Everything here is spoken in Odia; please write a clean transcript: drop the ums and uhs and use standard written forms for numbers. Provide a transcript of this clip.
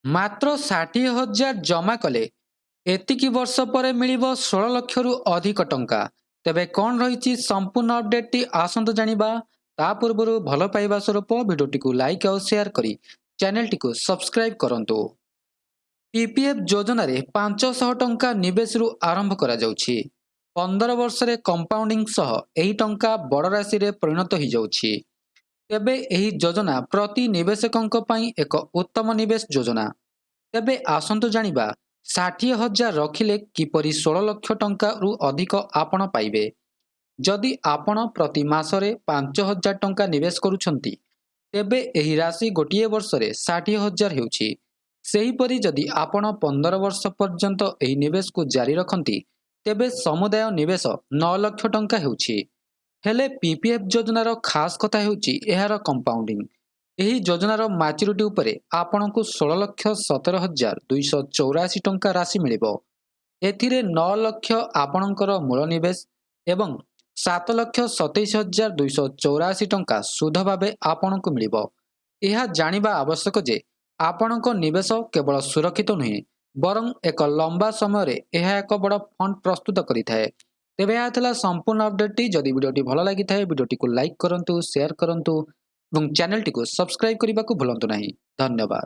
ମାତ୍ର 60,000 ଜମା କଲେ ଏତିକି ବର୍ଷ ପରେ ମିଳିବ 16 ଲକ୍ଷରୁ ଅଧିକ ଟଙ୍କା। ତେବେ କ'ଣ ରହିଛି ସମ୍ପୂର୍ଣ୍ଣ ଅପଡେଟଟି ଆସନ୍ତୁ ଜାଣିବା। ତା ପୂର୍ବରୁ ଭଲ ପାଇବା ସ୍ୱରୂପ ଭିଡିଓଟିକୁ ଲାଇକ୍ ଆଉ ସେୟାର କରି ଚ୍ୟାନେଲଟିକୁ ସବସ୍କ୍ରାଇବ କରନ୍ତୁ। ପିପିଏଫ୍ ଯୋଜନାରେ 500 ଟଙ୍କା ନିବେଶରୁ ଆରମ୍ଭ କରାଯାଉଛି। 15 ବର୍ଷରେ କମ୍ପାଉଣ୍ଡିଂ ସହ ଏହି ଟଙ୍କା ବଡ଼ ରାଶିରେ ପରିଣତ ହୋଇଯାଉଛି। ତେବେ ଏହି ଯୋଜନା ପ୍ରତି ନିବେଶକଙ୍କ ପାଇଁ ଏକ ଉତ୍ତମ ନିବେଶ ଯୋଜନା। ତେବେ ଆସନ୍ତୁ ଜାଣିବା 60,000 ରଖିଲେ କିପରି 16 ଲକ୍ଷ ଟଙ୍କାରୁ ଅଧିକ ଆପଣ ପାଇବେ। ଯଦି ଆପଣ ପ୍ରତି ମାସରେ 5,000 ଟଙ୍କା ନିବେଶ କରୁଛନ୍ତି, ତେବେ ଏହି ରାଶି ଗୋଟିଏ ବର୍ଷରେ 60,000 ହେଉଛି। ସେହିପରି ଯଦି ଆପଣ 15 ବର୍ଷ ପର୍ଯ୍ୟନ୍ତ ଏହି ନିବେଶକୁ ଜାରି ରଖନ୍ତି, ତେବେ ସମୁଦାୟ ନିବେଶ 9 ଲକ୍ଷ ଟଙ୍କା ହେଉଛି। ହେଲେ ପିପିଏଫ୍ ଯୋଜନାର ଖାସ୍ କଥା ହେଉଛି ଏହାର କମ୍ପାଉଣ୍ଡିଂ। ଏହି ଯୋଜନାର ମ୍ୟାଚୁରିଟି ଉପରେ ଆପଣଙ୍କୁ 16,17,284 ଟଙ୍କା ରାଶି ମିଳିବ। ଏଥିରେ 9 ଲକ୍ଷ ଆପଣଙ୍କର ମୂଳ ନିବେଶ ଏବଂ 7,27,284 ଟଙ୍କା ସୁଧ ଭାବେ ଆପଣଙ୍କୁ ମିଳିବ। ଏହା ଜାଣିବା ଆବଶ୍ୟକ ଯେ ଆପଣଙ୍କ ନିବେଶ କେବଳ ସୁରକ୍ଷିତ ନୁହେଁ, ବରଂ ଏକ ଲମ୍ବା ସମୟରେ ଏହା ଏକ ବଡ଼ ଫଣ୍ଡ ପ୍ରସ୍ତୁତ କରିଥାଏ। ତେବେ ଏହା ଥିଲା ସମ୍ପୂର୍ଣ୍ଣ ଅପଡେଟଟି। ଯଦି ଭିଡିଓଟି ଭଲ ଲାଗିଥାଏ ଭିଡିଓଟିକୁ ଲାଇକ୍ କରନ୍ତୁ, ସେୟାର କରନ୍ତୁ ଏବଂ ଚ୍ୟାନେଲଟିକୁ ସବସ୍କ୍ରାଇବ କରିବାକୁ ଭୁଲନ୍ତୁ ନାହିଁ। ଧନ୍ୟବାଦ।